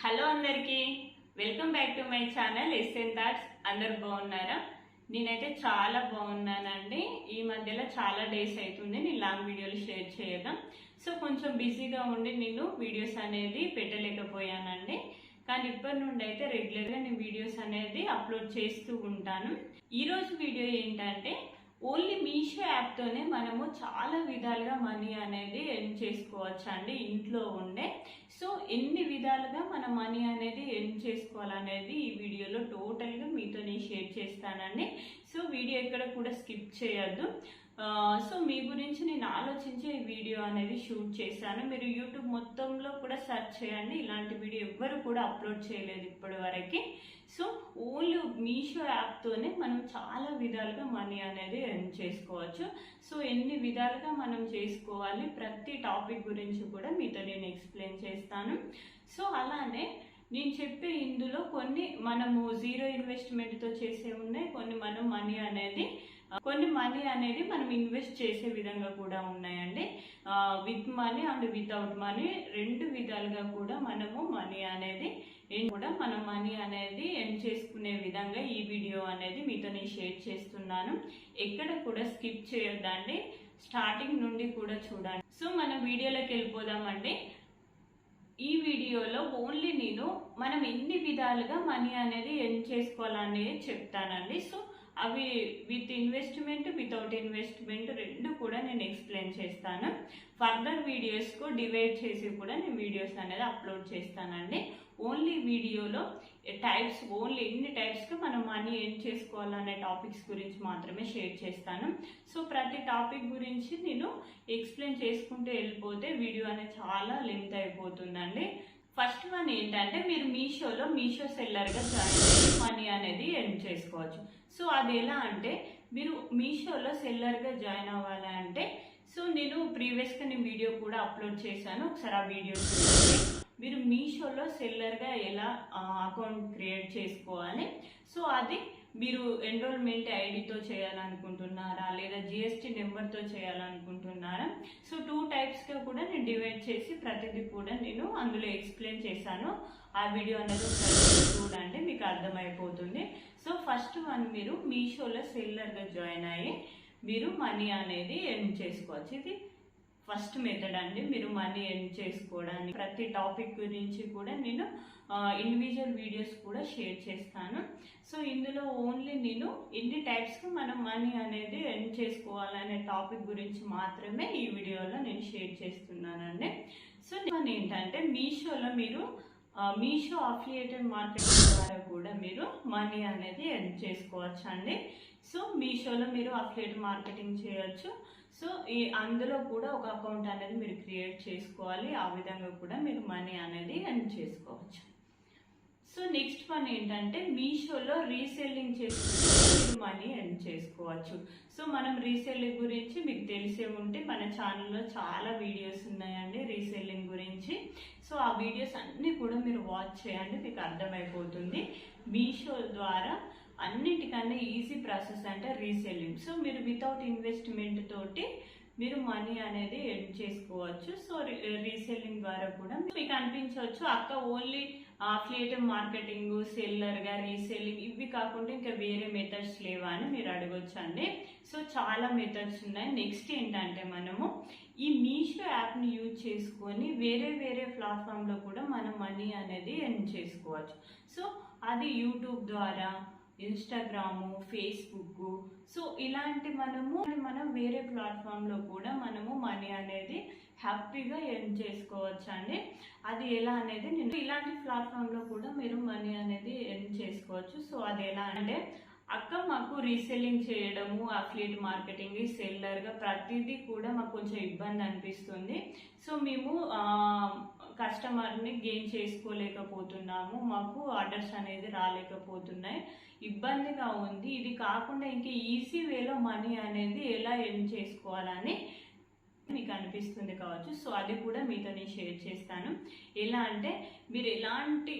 Hello అందరికీ welcome back to my channel SN thoughts. అందరు బాగున్నారా? నేనైతే చాలా బాగున్నానండి. ఈ మధ్యలో చాలా డేస్ అవుతుంది నేను లాంగ్ వీడియోలు షేర్ చేయడం. సో కొంచెం బిజీగా ఉండి నేను వీడియోస్ అనేది పెట్టలేకపోయానండి. కానీ ఇప్పటి నుండి అయితే రెగ్యులర్గా నేను వీడియోస్ అనేది అప్లోడ్ చేస్తూ ఉంటాను. ఈరోజు వీడియో ఏంటంటే ఓన్లీ మీషో యాప్తోనే మనము చాలా విధాలుగా మనీ అనేది ఎర్న్ చేసుకోవచ్చు అండి ఇంట్లో ఉండే. సో ఎన్ని విధాలుగా మనం మనీ అనేది ఎర్న్ చేసుకోవాలనేది ఈ వీడియోలో టోటల్గా మీతో నేను షేర్ చేస్తానండి. సో వీడియో ఎక్కడ కూడా స్కిప్ చేయొద్దు. సో మీ గురించి నేను ఆలోచించి ఈ వీడియో అనేది షూట్ చేశాను. మీరు యూట్యూబ్ మొత్తంలో కూడా సెర్చ్ చేయండి, ఇలాంటి వీడియో ఎవ్వరు కూడా అప్లోడ్ చేయలేదు ఇప్పటి వరకు. సో ఓన్లీ మీషో యాప్తోనే మనం చాలా విధాలుగా మనీ అనేది ఎర్న్ చేసుకోవచ్చు. సో ఎన్ని విధాలుగా మనం చేసుకోవాలి, ప్రతి టాపిక్ గురించి కూడా మీతో నేను ఎక్స్ప్లెయిన్ చేస్తాను. సో అలానే నేను చెప్పే ఇందులో కొన్ని మనము జీరో ఇన్వెస్ట్మెంట్తో చేసే ఉన్నాయి, కొన్ని మనీ అనేది మనం ఇన్వెస్ట్ చేసే విధంగా కూడా ఉన్నాయండి. With money and without money రెండు విధాలుగా కూడా మనము మనీ అనేది ఎర్న్ చేసుకునే విధంగా ఈ వీడియో అనేది మీతో నేను షేర్ చేస్తున్నాను. ఎక్కడ కూడా స్కిప్ చేయొద్దండి, స్టార్టింగ్ నుండి కూడా చూడండి. సో మనం వీడియోలోకి వెళ్ళిపోదామండి. ఈ వీడియోలో ఓన్లీ మనం ఎన్ని విధాలుగా మనీ అనేది ఎర్న్ చేసుకోవాలనేది చెప్తానండి. సో అవి విత్ ఇన్వెస్ట్మెంట్ వితౌట్ ఇన్వెస్ట్మెంట్ రెండు కూడా నేను ఎక్స్ప్లెయిన్ చేస్తాను. ఫర్దర్ వీడియోస్కు డివైడ్ చేసి కూడా నేను వీడియోస్ అనేది అప్లోడ్ చేస్తానండి. ఓన్లీ వీడియోలో ఎన్ని టైప్స్గా మనం మనీ ఎర్న్ చేసుకోవాలనే టాపిక్స్ గురించి మాత్రమే షేర్ చేస్తాను. సో ప్రతి టాపిక్ గురించి నేను ఎక్స్ప్లెయిన్ చేసుకుంటూ వెళ్ళిపోతే వీడియో అనేది చాలా లెంత్ అయిపోతుందండి. ఫస్ట్ వన్ ఏంటంటే మీరు మీషో సెల్లర్గా జాయిన్ అయ్యి మనీ అనేది ఎర్న్ చేసుకోవచ్చు. సో అది ఎలా అంటే మీరు మీషోలో సెల్లర్గా జాయిన్ అవ్వాలంటే నేను ప్రీవియస్గా వీడియో కూడా అప్లోడ్ చేశాను, ఒకసారి ఆ వీడియో చూడండి. మీరు మీషోలో సెల్లర్గా ఎలా అకౌంట్ క్రియేట్ చేసుకోవాలి, సో అది మీరు ఎన్రోల్మెంట్ ఐడితో చేయాలనుకుంటున్నారా లేదా జిఎస్టీ నెంబర్తో చేయాలనుకుంటున్నారా? సో 2 టైప్స్గా కూడా నేను డివైడ్ చేసి ప్రతిదీ కూడా నేను అందులో ఎక్స్ప్లెయిన్ చేశాను. ఆ వీడియో అనేది ఒకసారి చూడండి, మీకు అర్థమైపోతుంది. సో ఫస్ట్ వన్, మీరు మీషోలో సెల్లర్గా జాయిన్ అయ్యి మీరు మనీ అనేది ఎర్న్ చేసుకోవచ్చు. ఇది ఫస్ట్ మెథడ్ అండి మీరు మనీ ఎర్న్ చేసుకోవడానికి. ప్రతి టాపిక్ గురించి కూడా నేను ఇండివిజువల్ వీడియోస్ కూడా షేర్ చేస్తాను. సో ఇందులో ఓన్లీ ఎన్ని టైప్స్కి మనం మనీ అనేది ఎర్న్ చేసుకోవాలనే టాపిక్ గురించి మాత్రమే ఈ వీడియోలో నేను షేర్ చేస్తున్నానండి. సో ఏంటంటే మీషో అఫిలియేటెడ్ మార్కెటింగ్ ద్వారా కూడా మీరు మనీ అనేది ఎర్న్ చేసుకోవచ్చు అండి. సో మీషోలో మీరు అఫిలియేట్ మార్కెటింగ్ చేయొచ్చు. సో అందులో కూడా ఒక అకౌంట్ అనేది మీరు క్రియేట్ చేసుకోవాలి, ఆ విధంగా కూడా మీరు మనీ అనేది ఎర్న్ చేసుకోవచ్చు. సో నెక్స్ట్ వన్ ఏంటంటే మీషోలో రీసెల్లింగ్ చేసుకుంటే మీరు మనీ ఎర్న్ చేసుకోవచ్చు. సో మనం రీసెల్లింగ్ గురించి మీకు తెలిసే ఉంటే మన ఛానల్లో చాలా వీడియోస్ ఉన్నాయండి రీసెల్లింగ్ గురించి. సో ఆ వీడియోస్ అన్నీ కూడా మీరు వాచ్ చేయండి, మీకు అర్థమైపోతుంది. మీషో ద్వారా అన్నిటికన్నా ఈజీ ప్రాసెస్ అంటే రీసెల్లింగ్. సో మీరు వితౌట్ ఇన్వెస్ట్మెంట్ తోటి మీరు మనీ అనేది ఎర్న్ చేసుకోవచ్చు. సో రీసెల్లింగ్ ద్వారా కూడా మీకు అనిపించవచ్చు, అక్క ఓన్లీ అఫిలియేటివ్ మార్కెటింగ్, సెల్లర్గా రీసెల్లింగ్ ఇవి కాకుండా ఇంకా వేరే మెథడ్స్ లేవా అని మీరు అడగొచ్చు అండి. సో చాలా మెథడ్స్ ఉన్నాయి. నెక్స్ట్ ఏంటంటే మనము ఈ మీషో యాప్ని యూజ్ చేసుకొని వేరే ప్లాట్ఫామ్లో కూడా మనం మనీ అనేది ఎర్న్ చేసుకోవచ్చు. సో అది యూట్యూబ్ ద్వారా, ఇన్స్టాగ్రాము, ఫేస్బుక్, సో ఇలాంటి మనం వేరే ప్లాట్ఫామ్లో కూడా మనము మనీ అనేది హ్యాపీగా ఎర్న్ చేసుకోవచ్చు అండి. అది ఎలా అనేది నేను ఇలాంటి ప్లాట్ఫామ్లో కూడా మీరు మనీ అనేది ఎర్న్ చేసుకోవచ్చు. సో అది ఎలా అంటే అక్క మాకు రీసెల్లింగ్ చేయడము, అఫిలియేట్ మార్కెటింగ్, సెల్లర్గా ప్రతిదీ కూడా మాకు కొంచెం ఇబ్బంది అనిపిస్తుంది. సో మేము కస్టమర్ని గెయిన్ చేసుకోలేకపోతున్నాము, మాకు ఆర్డర్స్ అనేది రాలేకపోతున్నాయి, ఇబ్బందిగా ఉంది. ఇది కాకుండా ఇంకా ఈజీ వేలో మనీ అనేది ఎలా ఎర్న్ చేసుకోవాలని మీకు అనిపిస్తుంది కావచ్చు. సో అది కూడా మీతో నేను షేర్ చేస్తాను. ఎలా అంటే మీరు ఎలాంటి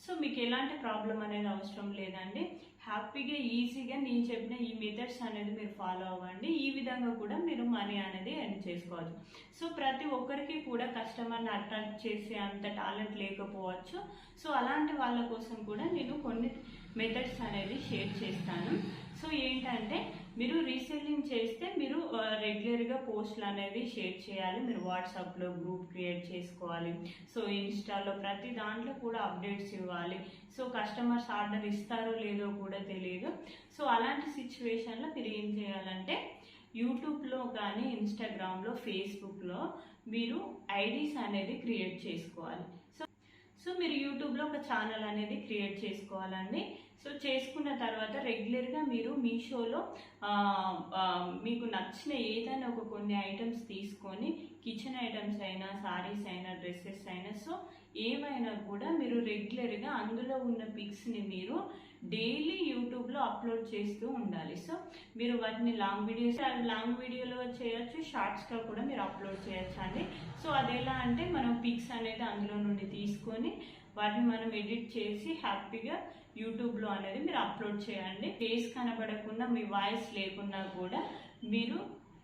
సో మీకు ఎలాంటి ప్రాబ్లం అనేది అవసరం లేదండి. హ్యాపీగా ఈజీగా నేను చెప్పిన ఈ మెథడ్స్ అనేది మీరు ఫాలో అవ్వండి. ఈ విధంగా కూడా మీరు మనీ అనేది ఎర్న్ చేసుకోవచ్చు. సో ప్రతి ఒక్కరికి కూడా కస్టమర్ని అట్రాక్ట్ చేసే అంత టాలెంట్ లేకపోవచ్చు. సో అలాంటి వాళ్ళ కోసం కూడా నేను కొన్ని మెథడ్స్ అనేది షేర్ చేస్తాను. సో ఏంటంటే మీరు రీసెల్లింగ్ చేస్తే మీరు రెగ్యులర్గా పోస్టులు అనేది షేర్ చేయాలి. మీరు వాట్సాప్లో గ్రూప్ క్రియేట్ చేసుకోవాలి. సో ఇన్స్టాలో ప్రతి దాంట్లో కూడా అప్డేట్స్ ఇవ్వాలి. సో కస్టమర్స్ ఆర్డర్ ఇస్తారో లేదో కూడా తెలియదు. సో అలాంటి సిచ్యువేషన్లో మీరు ఏం చేయాలంటే యూట్యూబ్లో కానీ ఇన్స్టాగ్రామ్లో ఫేస్బుక్లో మీరు ఐడీస్ అనేది క్రియేట్ చేసుకోవాలి. సో మీరు యూట్యూబ్లో ఒక ఛానల్ అనేది క్రియేట్ చేసుకోవాలండి. సో చేసుకున్న తర్వాత రెగ్యులర్గా మీరు మీషోలో మీకు నచ్చిన ఏదైనా ఒక కొన్ని ఐటమ్స్ తీసుకొని కిచెన్ ఐటమ్స్ అయినా సారీస్ అయినా డ్రెస్సెస్ అయినా సో ఏవైనా కూడా మీరు రెగ్యులర్గా అందులో ఉన్న పిక్స్ని మీరు డైలీ యూట్యూబ్లో అప్లోడ్ చేస్తూ ఉండాలి. సో మీరు వాటిని లాంగ్ వీడియోలో చేయొచ్చు, షార్ట్స్గా కూడా మీరు అప్లోడ్ చేయొచ్చు అండి. సో అది ఎలా అంటే మనం పిక్స్ అనేది అందులో నుండి తీసుకొని వాటిని మనం ఎడిట్ చేసి హ్యాపీగా యూట్యూబ్లో అనేది మీరు అప్లోడ్ చేయండి. ఫేస్ కనబడకుండా మీ వాయిస్ లేకున్నా కూడా మీరు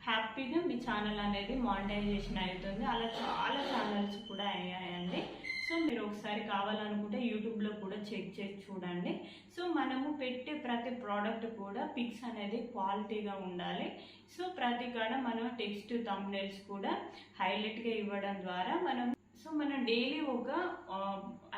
హ్యాపీగా మీ ఛానల్ అనేది మానిటైజేషన్ అవుతుంది. అలా చాలా ఛానల్స్ కూడా అయ్యాయండి. సో మీరు ఒకసారి కావాలనుకుంటే యూట్యూబ్లో కూడా చెక్ చేసి చూడండి. సో మనము పెట్టే ప్రతి ప్రోడక్ట్ కూడా పిక్స్ అనేది క్వాలిటీగా ఉండాలి. సో ప్రతి కాడ మనం టెక్స్ట్ థంబ్నెయిల్స్ కూడా హైలైట్గా ఇవ్వడం ద్వారా మనం డైలీ ఒక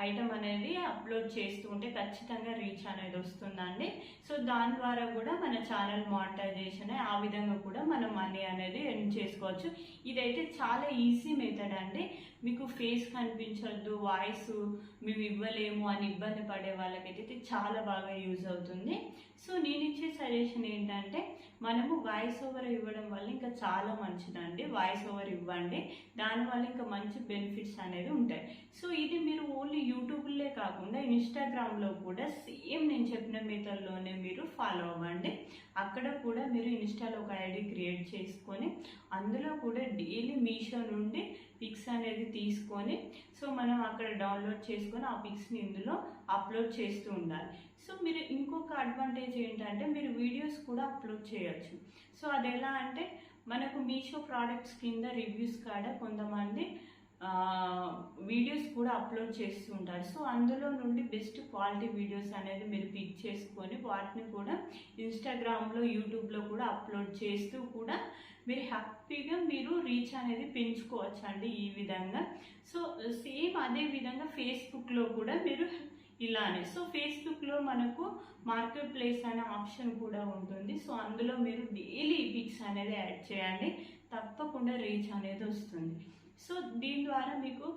ఐటమ్ అనేది అప్లోడ్ చేస్తూ ఉంటే ఖచ్చితంగా రీచ్ అనేది వస్తుందండి. సో దాని ద్వారా కూడా మన ఛానల్ మానిటైజేషన్ ఆ విధంగా కూడా మనం మనీ అనేది ఎర్న్ చేసుకోవచ్చు. ఇదైతే చాలా ఈజీ మెథడ్ అండి. మీకు ఫేస్ కనిపించొద్దు, వాయిస్ మేము ఇవ్వలేము అని ఇబ్బంది పడే వాళ్ళకైతే చాలా బాగా యూజ్ అవుతుంది. సో నేను ఇచ్చే సజెషన్ ఏంటంటే మనము వాయిస్ ఓవర్ ఇవ్వడం వల్ల ఇంకా చాలా మంచిదండి. వాయిస్ ఓవర్ ఇవ్వండి, దానివల్ల ఇంకా మంచి బెనిఫిట్స్ అనేది ఉంటాయి. సో ఇది మీరు ఓన్లీ యూట్యూబ్లే కాకుండా ఇన్స్టాగ్రామ్లో కూడా సేమ్ నేను చెప్పిన మెథడ్లోనే మీరు ఫాలో అవ్వండి. అక్కడ కూడా మీరు ఇన్స్టాలో ఒక ఐడి క్రియేట్ చేసుకొని అందులో కూడా డైలీ మీషో నుండి పిక్స్ అనేది తీసుకొని సో మనం అక్కడ డౌన్లోడ్ చేసుకొని ఆ పిక్స్ని ఇందులో అప్లోడ్ చేస్తూ ఉండాలి. సో మీరు ఇంకొక అడ్వాంటేజ్ ఏంటంటే మీరు వీడియోస్ కూడా అప్లోడ్ చేయొచ్చు. సో అది ఎలా అంటే మనకు మీషో ప్రోడక్ట్స్ కింద రివ్యూస్ కాడ కొంతమంది వీడియోస్ కూడా అప్లోడ్ చేస్తూ ఉంటారు. సో అందులో నుండి బెస్ట్ క్వాలిటీ వీడియోస్ అనేది మీరు పిక్ చేసుకొని వాటిని కూడా ఇన్స్టాగ్రామ్లో యూట్యూబ్లో కూడా అప్లోడ్ చేస్తూ కూడా మీరు హ్యాపీగా మీరు రీచ్ అనేది పెంచుకోవచ్చు అండి ఈ విధంగా. సో సేమ్ అదే విధంగా ఫేస్బుక్లో కూడా మీరు ఇలానే. సో ఫేస్బుక్లో మనకు మార్కెట్ ప్లేస్ అనే ఆప్షన్ కూడా ఉంటుంది. సో అందులో మీరు డైలీ పిక్స్ అనేది యాడ్ చేయండి, తప్పకుండా రీచ్ అనేది వస్తుంది. సో దీని ద్వారా మీకు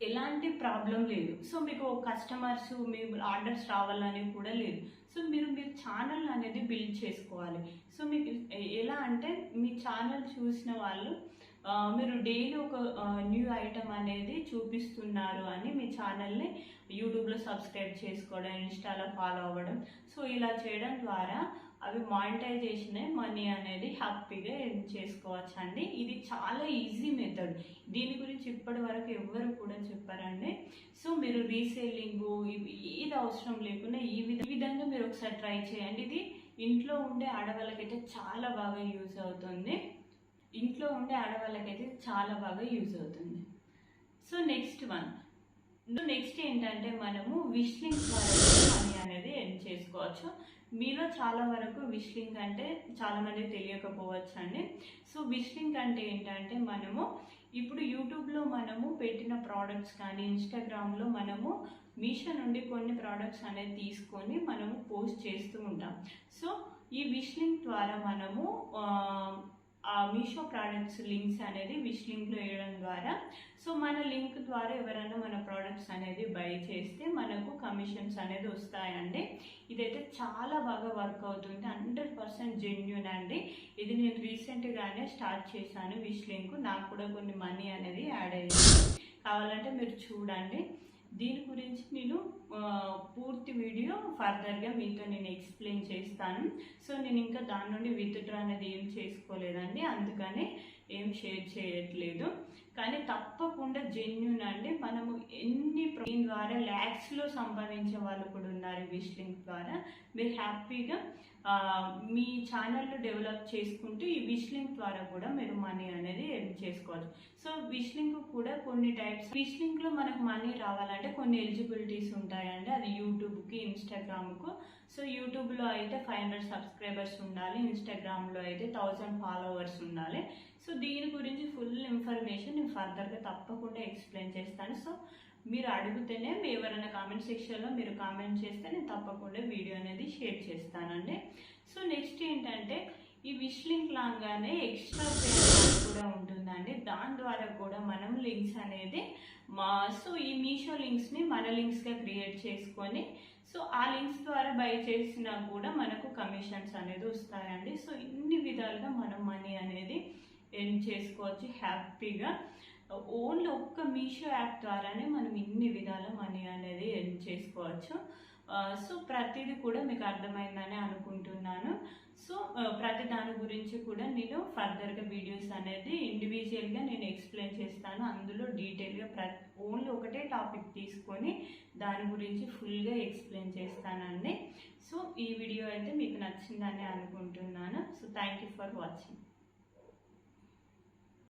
ఎలాంటి ప్రాబ్లం లేదు. సో మీకు కస్టమర్స్ మీ ఆర్డర్స్ రావాలని కూడా లేదు. సో మీరు ఛానల్ అనేది బిల్డ్ చేసుకోవాలి. సో మీకు ఎలా అంటే మీ ఛానల్ చూసిన వాళ్ళు మీరు డైలీ ఒక న్యూ ఐటమ్ అనేది చూపిస్తున్నారు అని మీ ఛానల్ని యూట్యూబ్లో సబ్స్క్రైబ్ చేసుకోవడం, ఇన్స్టాలో ఫాలో అవ్వడం. సో ఇలా చేయడం ద్వారా అవి మానిటైజేషన్ మనీ అనేది హ్యాపీగా ఎర్న్ చేసుకోవచ్చు అండి. ఇది చాలా ఈజీ మెథడ్. దీని గురించి ఇప్పటి వరకు ఎవ్వరు కూడా చెప్పారండి. సో మీరు రీసేలింగ్ ఏది అవసరం లేకుండా ఈ విధంగా మీరు ఒకసారి ట్రై చేయండి. ఇది ఇంట్లో ఉండే ఆడవాళ్ళకైతే చాలా బాగా యూజ్ అవుతుంది. సో నెక్స్ట్ ఏంటంటే మనము విష్ లింక్ ద్వారా మనీ అనేది ఎర్న్ చేసుకోవచ్చు. మీలో చాలా వరకు విష్ లింక్ అంటే చాలా మంది తెలియకపోవచ్చు అండి. సో విష్ లింక్ అంటే ఏంటంటే మనము ఇప్పుడు యూట్యూబ్లో మనము పెట్టిన ప్రోడక్ట్స్ కానీ ఇన్స్టాగ్రామ్లో మనము మీషో నుండి కొన్ని ప్రోడక్ట్స్ అనేది తీసుకొని మనము పోస్ట్ చేస్తూ ఉంటాం. సో ఈ విష్ లింక్ ద్వారా మనము ఆ మీషో ప్రోడక్ట్స్ లింక్స్ అనేది విష్ లింక్లో వేయడం ద్వారా సో మన లింక్ ద్వారా ఎవరైనా మన ప్రోడక్ట్స్ అనేది బై చేస్తే మనకు కమిషన్స్ అనేది వస్తాయండి. ఇదైతే చాలా బాగా వర్క్ అవుతుంది, 100% జెన్యూన్ అండి. ఇది నేను రీసెంట్గానే స్టార్ట్ చేశాను విష్ లింక్. నాకు కూడా కొన్ని మనీ అనేది యాడ్ అయ్యింది. కావాలంటే మీరు చూడండి. దీని గురించి నేను పూర్తి వీడియో ఫర్దర్గా మీతో నేను ఎక్స్ప్లెయిన్ చేస్తాను. సో నేను ఇంకా దాని నుండి విత్డ్రా అనేది ఏం చేసుకోలేదండి, అందుకని ఏం షేర్ చేయట్లేదు. కానీ తప్పకుండా జెన్యూన్ అండి. మనము దీని ద్వారా ల్యాక్స్లో సంపాదించే వాళ్ళు కూడా ఉన్నారు విష్ లింక్ ద్వారా. మీరు హ్యాపీగా మీ ఛానల్లో డెవలప్ చేసుకుంటూ ఈ విష్ లింక్ ద్వారా కూడా మీరు మనీ అనేది ఎర్న్ చేసుకోవచ్చు. సో విష్ లింక్ కూడా కొన్ని టైప్స్. విష్ లింక్లో మనకు మనీ రావాలంటే కొన్ని ఎలిజిబిలిటీస్ ఉంటాయండి. అది యూట్యూబ్కి, ఇన్స్టాగ్రామ్కు. సో యూట్యూబ్లో అయితే 500 సబ్స్క్రైబర్స్ ఉండాలి, ఇన్స్టాగ్రామ్లో అయితే 1000 ఫాలోవర్స్ ఉండాలి. సో దీని గురించి ఫుల్ ఇన్ఫర్మేషన్ నేను ఫర్దర్గా తప్పకుండా ఎక్స్ప్లెయిన్ చేస్తాను. సో మీరు అడిగితేనే, ఎవరైనా కామెంట్ సెక్షన్లో మీరు కామెంట్ చేస్తే నేను తప్పకుండా వీడియో అనేది షేర్ చేస్తానండి. సో నెక్స్ట్ ఏంటంటే, ఈ విష్ లింక్ లాగానే ఎక్స్ట్రా పేమెంట్ కూడా ఉంటుందండి. దాని ద్వారా కూడా మనం లింక్స్ అనేది సో ఈ మీషో లింక్స్ని మన లింక్స్గా క్రియేట్ చేసుకొని, సో ఆ లింక్స్ ద్వారా బై చేసినా కూడా మనకు కమిషన్స్ అనేది వస్తాయండి. సో ఇన్ని విధాలుగా మనం మనీ అనేది ఎర్న్ చేసుకోవచ్చు హ్యాపీగా. ఓన్లీ ఒక్క మీషో యాప్ ద్వారానే మనం ఇన్ని విధాల మనీ అనేది ఎర్న్ చేసుకోవచ్చు. సో ప్రతిదీ కూడా మీకు అర్థమైందని అనుకుంటున్నాను. సో ప్రతి దాని గురించి కూడా నేను ఫర్దర్గా వీడియోస్ అనేది ఇండివిజువల్గా నేను ఎక్స్ప్లెయిన్ చేస్తాను. అందులో డీటెయిల్గా ఓన్లీ ఒకటే టాపిక్ తీసుకొని దాని గురించి ఫుల్గా ఎక్స్ప్లెయిన్ చేస్తానండి. సో ఈ వీడియో అయితే మీకు నచ్చిందని అనుకుంటున్నాను. So thank you for watching.